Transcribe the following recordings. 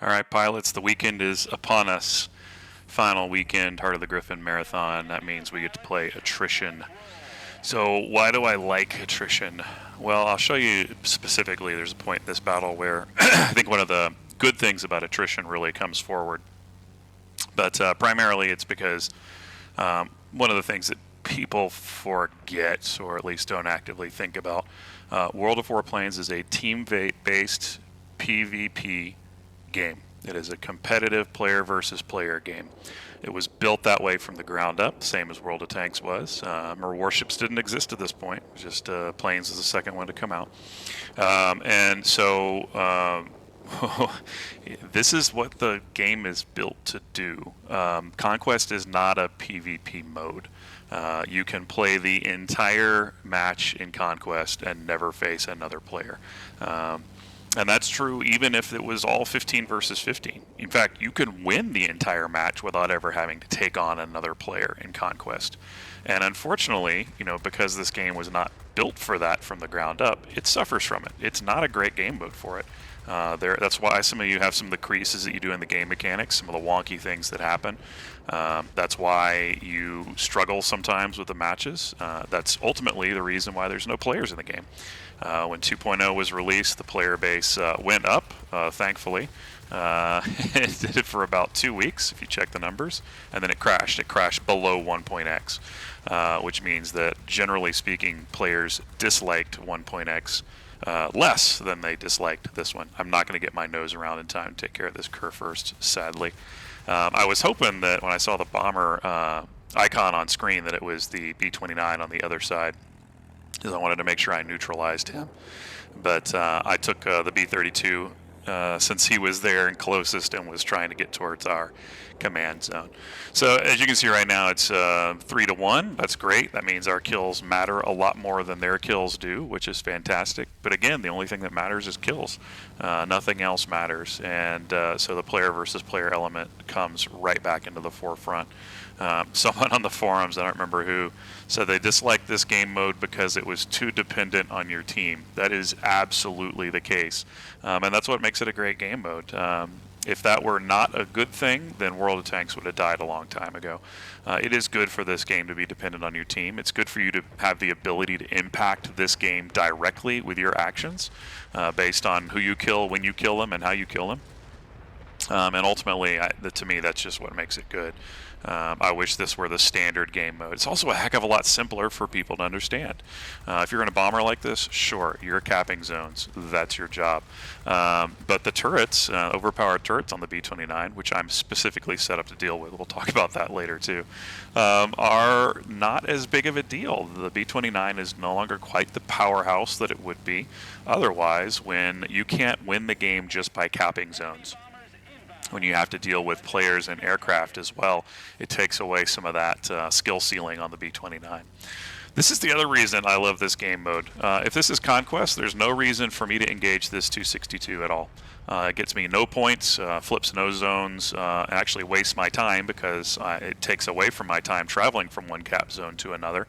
All right, pilots, the weekend is upon us. Final weekend, Heart of the Griffin Marathon. That means we get to play Attrition. So, why do I like Attrition? Well, I'll show you specifically. There's a point in this battle where I think one of the good things about Attrition really comes forward. But primarily, it's because one of the things that people forget, or at least don't actively think about, World of Warplanes is a team-based PvP game. It is a competitive player versus player game. It was built that way from the ground up, same as World of Tanks was. Or warships didn't exist at this point; just planes was the second one to come out. And so this is what the game is built to do. Conquest is not a PvP mode. You can play the entire match in Conquest and never face another player. And that's true even if it was all 15 versus 15. In fact, you can win the entire match without ever having to take on another player in Conquest. And unfortunately, because this game was not built for that from the ground up, it suffers from it. It's not a great game mode for it. That's why some of you have some of the creases that you do in the game mechanics, some of the wonky things that happen. That's why you struggle sometimes with the matches. That's ultimately the reason why there's no players in the game. When 2.0 was released, the player base went up, thankfully. It did it for about 2 weeks, if you check the numbers, and then it crashed. It crashed below 1.x, which means that, generally speaking, players disliked 1.x less than they disliked this one. I'm not going to get my nose around in time to take care of this curve first, sadly. I was hoping that when I saw the bomber icon on screen that it was the B-29 on the other side, because I wanted to make sure I neutralized him. But I took the B-32 since he was there and closest and was trying to get towards our command zone. So as you can see right now, it's 3-1. That's great. That means our kills matter a lot more than their kills do, which is fantastic. But again, the only thing that matters is kills. Nothing else matters. And so the player versus player element comes right back into the forefront. Someone on the forums, I don't remember who, said they disliked this game mode because it was too dependent on your team. That is absolutely the case. And that's what makes it a great game mode. If that were not a good thing, then World of Tanks would have died a long time ago. It is good for this game to be dependent on your team. It's good for you to have the ability to impact this game directly with your actions based on who you kill, when you kill them, and how you kill them. And ultimately, to me, that's just what makes it good. I wish this were the standard game mode. It's also a heck of a lot simpler for people to understand. If you're in a bomber like this, sure, you're capping zones. That's your job. But the turrets, overpowered turrets on the B-29, which I'm specifically set up to deal with, we'll talk about that later too, are not as big of a deal. The B-29 is no longer quite the powerhouse that it would be otherwise when you can't win the game just by capping zones. When you have to deal with players and aircraft as well, it takes away some of that skill ceiling on the B-29. This is the other reason I love this game mode. If this is Conquest, there's no reason for me to engage this 262 at all. It gets me no points, flips no zones, actually wastes my time because it takes away from my time traveling from one cap zone to another.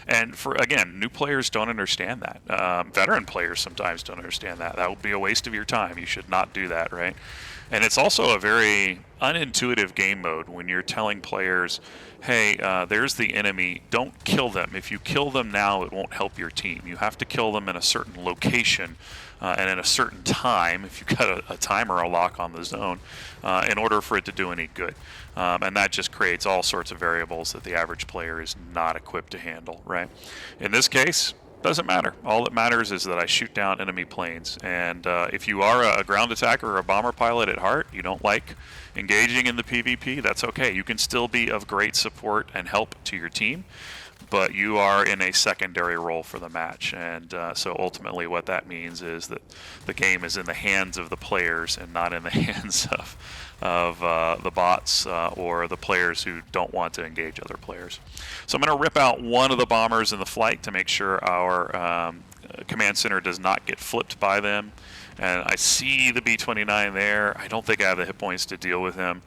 And again, new players don't understand that. Veteran players sometimes don't understand that. That would be a waste of your time. You should not do that, right? And it's also a very unintuitive game mode when you're telling players, hey, there's the enemy, don't kill them. If you kill them now, it won't help your team. You have to kill them in a certain location and in a certain time, if you've got a timer or a lock on the zone, in order for it to do any good. And that just creates all sorts of variables that the average player is not equipped to handle, right? In this case, doesn't matter. All that matters is that I shoot down enemy planes. And if you are a ground attacker or a bomber pilot at heart, you don't like engaging in the PvP, that's okay. You can still be of great support and help to your team, but you are in a secondary role for the match. And so ultimately what that means is that the game is in the hands of the players and not in the hands of the bots or the players who don't want to engage other players. So I'm going to rip out one of the bombers in the flight to make sure our command center does not get flipped by them. And I see the B-29 there. I don't think I have the hit points to deal with him.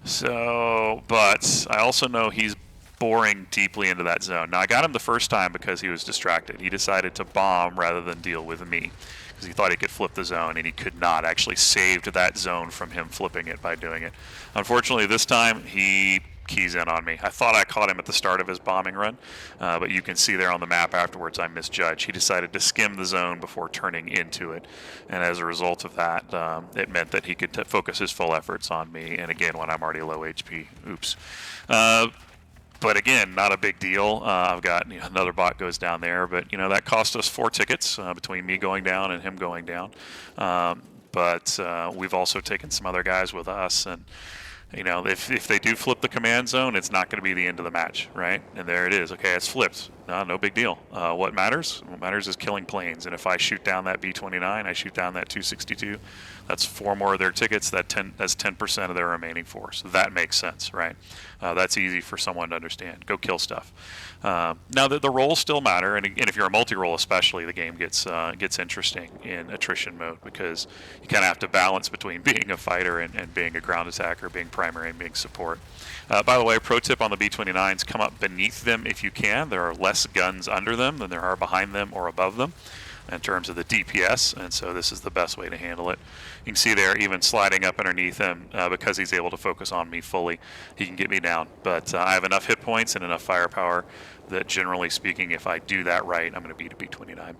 So, but I also know he's boring deeply into that zone. Now, I got him the first time because he was distracted. He decided to bomb rather than deal with me. because he thought he could flip the zone, and he could not. Actually saved that zone from him flipping it by doing it. Unfortunately, this time he keys in on me. I thought I caught him at the start of his bombing run, but you can see there on the map afterwards I misjudged. He decided to skim the zone before turning into it, and as a result of that, it meant that he could focus his full efforts on me, and again, when I'm already low HP. Oops. But again, not a big deal. I've got another bot goes down there, but that cost us 4 tickets between me going down and him going down. But we've also taken some other guys with us, and if they do flip the command zone, it's not going to be the end of the match, right? And there it is. Okay, it's flipped. No big deal. What matters? What matters is killing planes. And if I shoot down that B-29, I shoot down that 262, that's 4 more of their tickets. That's 10% of their remaining force. That makes sense, right? That's easy for someone to understand. Go kill stuff. Now, the roles still matter, and if you're a multi-role especially, the game gets interesting in attrition mode, because you kind of have to balance between being a fighter and being a ground attacker, being primary and being support. By the way, pro tip on the B-29s, come up beneath them if you can. There are less guns under them than there are behind them or above them in terms of the DPS, and so this is the best way to handle it. You can see there, even sliding up underneath him, because he's able to focus on me fully, he can get me down. But I have enough hit points and enough firepower that, generally speaking, if I do that right, I'm going to beat a B-29.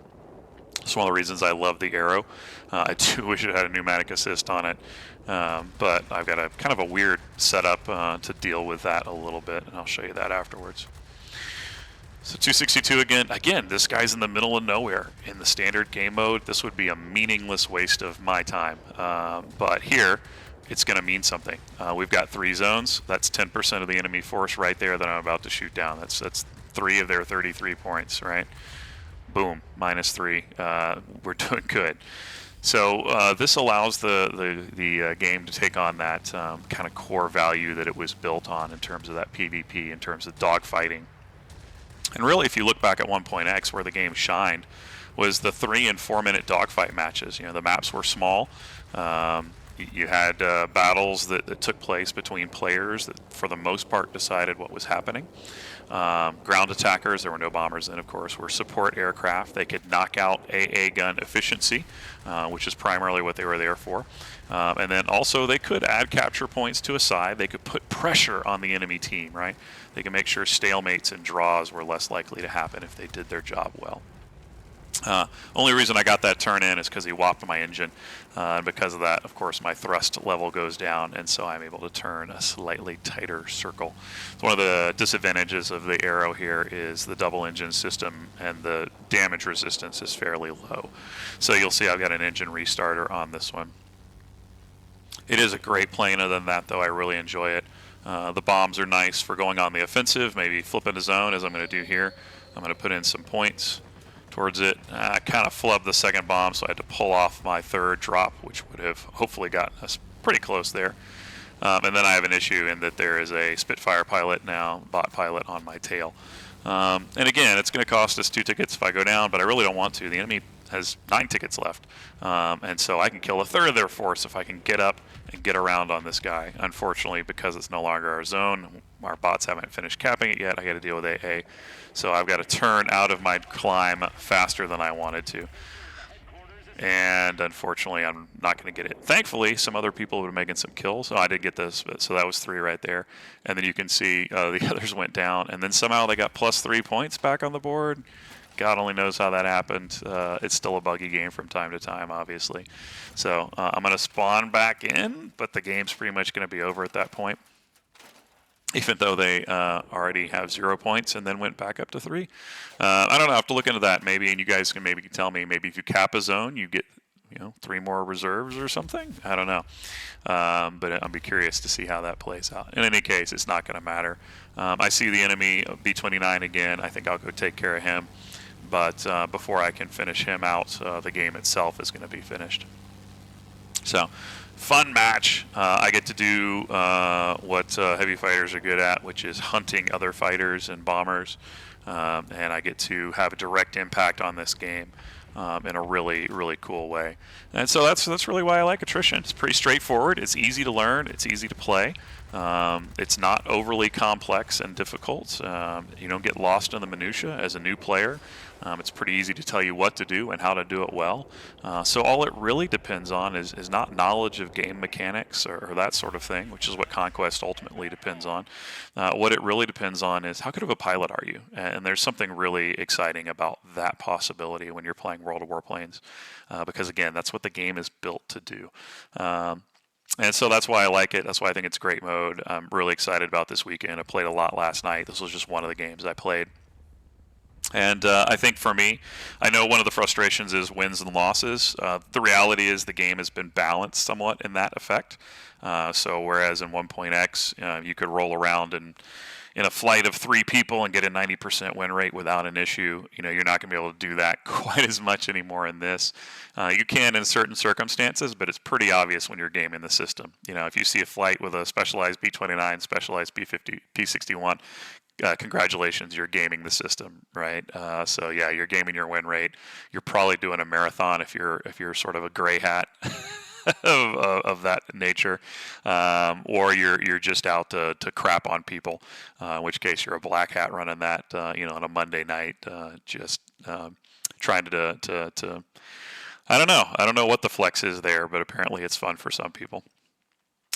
It's one of the reasons I love the arrow. I do wish it had a pneumatic assist on it, but I've got a kind of a weird setup to deal with that a little bit, and I'll show you that afterwards. So 262 again, this guy's in the middle of nowhere. In the standard game mode, this would be a meaningless waste of my time. But here, it's going to mean something. We've got 3 zones. That's 10% of the enemy force right there that I'm about to shoot down. That's 3 of their 33 points, right? Boom, -3. We're doing good. So this allows the game to take on that kind of core value that it was built on in terms of that PvP, in terms of dogfighting. And really, if you look back at 1.x, where the game shined was the 3 and 4 minute dogfight matches. The maps were small. You had battles that took place between players that, for the most part, decided what was happening. Ground attackers, there were no bombers then, of course, were support aircraft. They could knock out AA gun efficiency, which is primarily what they were there for. And then also they could add capture points to a side. They could put pressure on the enemy team, right? They could make sure stalemates and draws were less likely to happen if they did their job well. Only reason I got that turn in is because he whopped my engine, and because of that, of course, my thrust level goes down, and so I'm able to turn a slightly tighter circle. So one of the disadvantages of the arrow here is the double engine system, and the damage resistance is fairly low. So you'll see I've got an engine restarter on this one. It is a great plane. Other than that, though, I really enjoy it. The bombs are nice for going on the offensive, maybe flipping a zone, as I'm going to do here. I'm going to put in some points towards it. I kind of flubbed the second bomb, so I had to pull off my third drop, which would have hopefully gotten us pretty close there. And then I have an issue in that there is a Spitfire pilot now, bot pilot, on my tail. And again, it's going to cost us 2 tickets if I go down, but I really don't want to. The enemy has 9 tickets left, and so I can kill a third of their force if I can get up and get around on this guy. Unfortunately, because it's no longer our zone, our bots haven't finished capping it yet. I got to deal with AA, so I've got to turn out of my climb faster than I wanted to. And unfortunately, I'm not going to get it. Thankfully, some other people have been making some kills, so I did get this. So that was 3 right there. And then you can see the others went down, and then somehow they got +3 points back on the board. God only knows how that happened. It's still a buggy game from time to time, obviously. So I'm going to spawn back in, but the game's pretty much going to be over at that point, even though they already have 0 points and then went back up to 3. I don't know. I have to look into that maybe, and you guys can maybe tell me. Maybe if you cap a zone, you get 3 more reserves or something. I don't know. But I'll be curious to see how that plays out. In any case, it's not going to matter. I see the enemy B-29 again. I think I'll go take care of him. But before I can finish him out, the game itself is going to be finished. So, fun match. I get to do what heavy fighters are good at, which is hunting other fighters and bombers. And I get to have a direct impact on this game in a really, really cool way. And so that's really why I like Attrition. It's pretty straightforward. It's easy to learn. It's easy to play. It's not overly complex and difficult. You don't get lost in the minutia as a new player. It's pretty easy to tell you what to do and how to do it well. So all it really depends on is not knowledge of game mechanics or that sort of thing, which is what Conquest ultimately depends on. What it really depends on is how good of a pilot are you? And there's something really exciting about that possibility when you're playing World of Warplanes, because again, that's what the game is built to do. And so that's why I like it. That's why I think it's a great mode. I'm really excited about this weekend. I played a lot last night. This was just one of the games I played. And I think for me, I know one of the frustrations is wins and losses. The reality is the game has been balanced somewhat in that effect. So whereas in 1.x, you could roll around and in a flight of 3 people and get a 90% win rate without an issue, you're not going to be able to do that quite as much anymore in this. You can in certain circumstances, but it's pretty obvious when you're gaming the system. If you see a flight with a specialized B-29, specialized B-50, P-61, congratulations, you're gaming the system, right? So yeah, you're gaming your win rate. You're probably doing a marathon if you're sort of a gray hat of that nature, or you're just out to crap on people, in which case you're a black hat running that, on a Monday night, just trying to I don't know what the flex is there, but apparently it's fun for some people.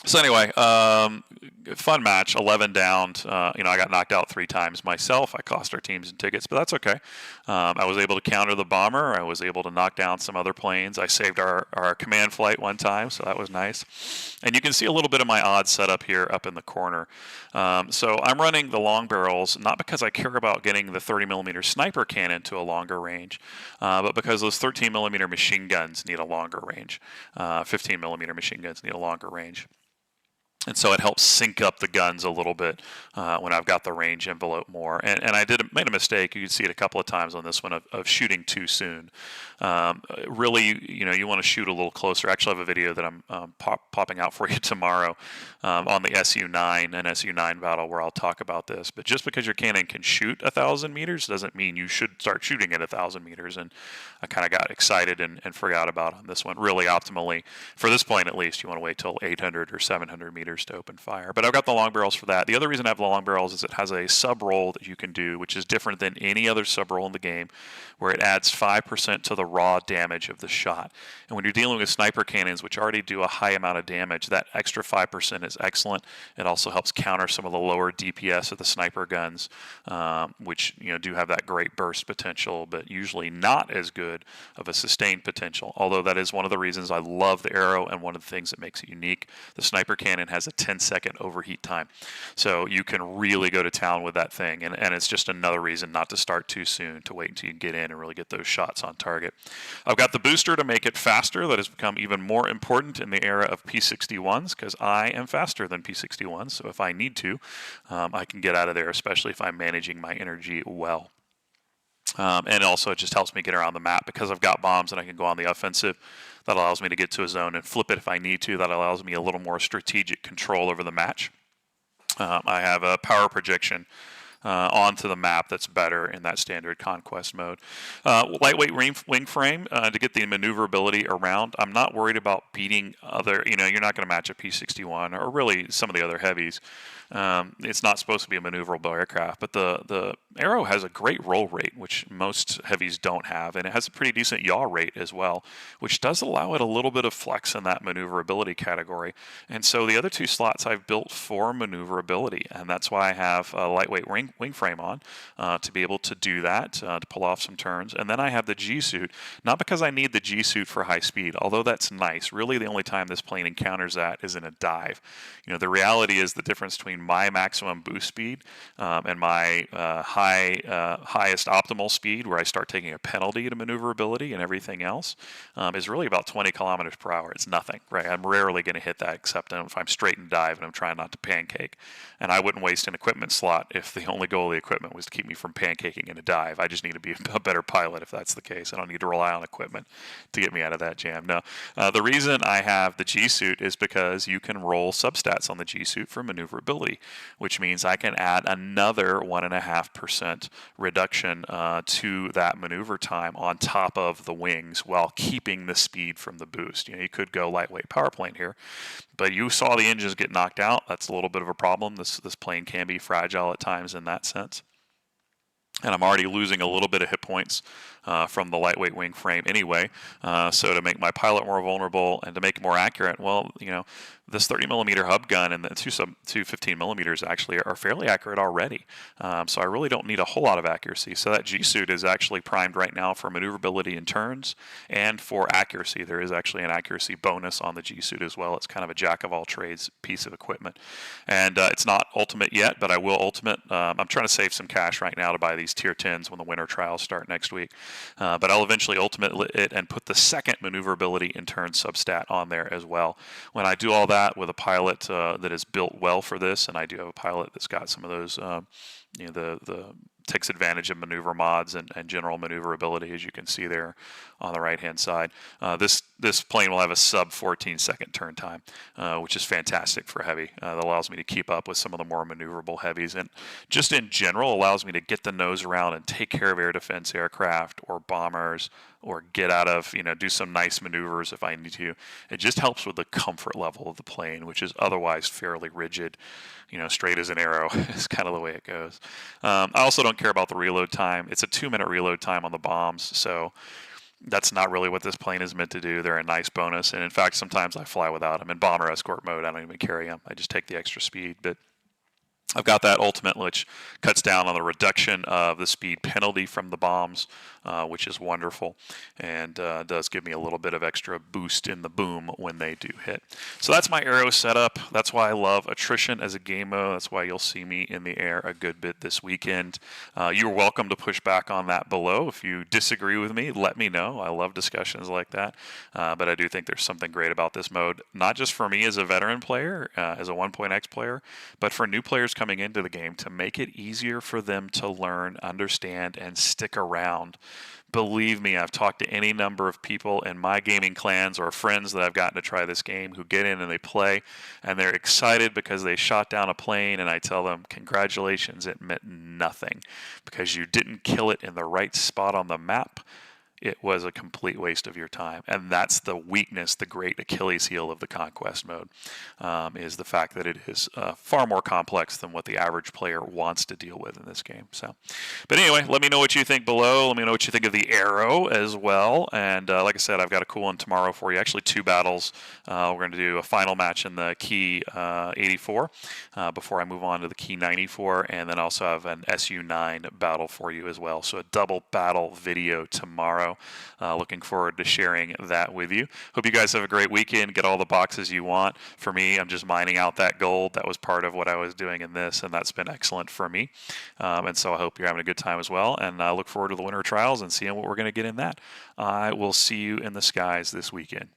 So anyway, fun match, 11 down. I got knocked out 3 times myself. I cost our team some tickets, but that's okay. I was able to counter the bomber. I was able to knock down some other planes. I saved our command flight one time, so that was nice. And you can see a little bit of my odds set up here up in the corner. So I'm running the long barrels, not because I care about getting the 30mm sniper cannon to a longer range, but because those 13mm machine guns need a longer range. 15mm machine guns need a longer range. And so it helps sync up the guns a little bit when I've got the range envelope more. And I made a mistake. You can see it a couple of times on this one of shooting too soon. Really, you want to shoot a little closer. Actually, I have a video that I'm popping out for you tomorrow on the SU-9 and SU-9 battle where I'll talk about this. But just because your cannon can shoot 1,000 meters doesn't mean you should start shooting at 1,000 meters. And I kind of got excited and forgot about on this one. Really, optimally, for this plane at least, you want to wait till 800 or 700 meters to open fire. But I've got the long barrels for that. The other reason I have the long barrels is it has a sub roll that you can do, which is different than any other sub roll in the game, where it adds 5% to the raw damage of the shot. And when you're dealing with sniper cannons, which already do a high amount of damage, that extra 5% is excellent. It also helps counter some of the lower DPS of the sniper guns, which do have that great burst potential, but usually not as good of a sustained potential. Although that is one of the reasons I love the arrow and one of the things that makes it unique. The sniper cannon has a 10-second overheat time, so you can really go to town with that thing. And it's just another reason not to start too soon, to wait until you get in and really get those shots on target. I've got the booster to make it faster. That has become even more important in the era of P61s because I am faster than P61s. So if I need to, I can get out of there, especially if I'm managing my energy well. And also it just helps me get around the map because I've got bombs and I can go on the offensive. That allows me to get to a zone and flip it if I need to. That allows me a little more strategic control over the match. I have a power projection onto the map that's better in that standard conquest mode. Lightweight wing frame to get the maneuverability around. I'm not worried about beating other, you're not going to match a P-61 or really some of the other heavies. It's not supposed to be a maneuverable aircraft, but the Arrow has a great roll rate, which most heavies don't have, and it has a pretty decent yaw rate as well, which does allow it a little bit of flex in that maneuverability category. And so the other 2 slots I've built for maneuverability, and that's why I have a lightweight wing frame on to be able to do that, to pull off some turns. And then I have the G-suit, not because I need the G-suit for high speed, although that's nice. Really, the only time this plane encounters that is in a dive. The reality is the difference between my maximum boost speed and my highest optimal speed, where I start taking a penalty to maneuverability and everything else, is really about 20 kilometers per hour. It's nothing, right? I'm rarely going to hit that except if I'm straight in dive and I'm trying not to pancake. And I wouldn't waste an equipment slot if the only goal of the equipment was to keep me from pancaking in a dive. I just need to be a better pilot if that's the case. I don't need to rely on equipment to get me out of that jam. No, the reason I have the G-suit is because you can roll substats on the G-suit for maneuverability, which means I can add another 1.5% reduction to that maneuver time on top of the wings while keeping the speed from the boost. You could go lightweight power plane here, but you saw the engines get knocked out. That's a little bit of a problem. This plane can be fragile at times in that sense. and I'm already losing a little bit of hit points from the lightweight wing frame anyway. So to make my pilot more vulnerable and to make it more accurate, well, this 30 millimeter hub gun and the two 15 millimeters actually are fairly accurate already. So I really don't need a whole lot of accuracy. So that G suit is actually primed right now for maneuverability in turns and for accuracy. There is actually an accuracy bonus on the G suit as well. It's kind of a jack of all trades piece of equipment, and it's not ultimate yet, but I will ultimate. I'm trying to save some cash right now to buy these tier 10s when the winter trials start next week. But I'll eventually ultimate it and put the second maneuverability in turn substat on there as well. When I do all that with a pilot that is built well for this, and I do have a pilot that's got some of those, the takes advantage of maneuver mods and general maneuverability, as you can see there on the right hand side. This plane will have a sub 14-second turn time, which is fantastic for heavy. That allows me to keep up with some of the more maneuverable heavies, and just in general allows me to get the nose around and take care of air defense aircraft or bombers, or get out of, do some nice maneuvers if I need to. It just helps with the comfort level of the plane, which is otherwise fairly rigid, straight as an arrow is kind of the way it goes. I also don't care about the reload time. It's a 2-minute reload time on the bombs, so that's not really what this plane is meant to do. They're a nice bonus, and in fact, sometimes I fly without them. In bomber escort mode, I don't even carry them. I just take the extra speed, but I've got that ultimate, which cuts down on the reduction of the speed penalty from the bombs, which is wonderful, and does give me a little bit of extra boost in the boom when they do hit. So that's my aero setup. That's why I love Attrition as a game mode. That's why you'll see me in the air a good bit this weekend. You're welcome to push back on that below. If you disagree with me, let me know. I love discussions like that, but I do think there's something great about this mode, not just for me as a veteran player, as a 1.x player, but for new players coming into the game, to make it easier for them to learn, understand, and stick around. Believe me, I've talked to any number of people in my gaming clans or friends that I've gotten to try this game who get in and they play, and they're excited because they shot down a plane, and I tell them, congratulations, it meant nothing because you didn't kill it in the right spot on the map. It was a complete waste of your time. And that's the weakness, the great Achilles heel of the Conquest mode, is the fact that it is far more complex than what the average player wants to deal with in this game. But anyway, let me know what you think below. Let me know what you think of the Arrow as well. And like I said, I've got a cool one tomorrow for you. Actually, 2 battles. We're going to do a final match in the Key 84 before I move on to the Key 94. And then also have an SU-9 battle for you as well. So a double battle video tomorrow. Looking forward to sharing that with you. Hope you guys have a great weekend. Get all the boxes you want. For me, I'm just mining out that gold. That was part of what I was doing in this, and that's been excellent for me. And so I hope you're having a good time as well. And I look forward to the winter trials and seeing what we're going to get in that. I will see you in the skies this weekend.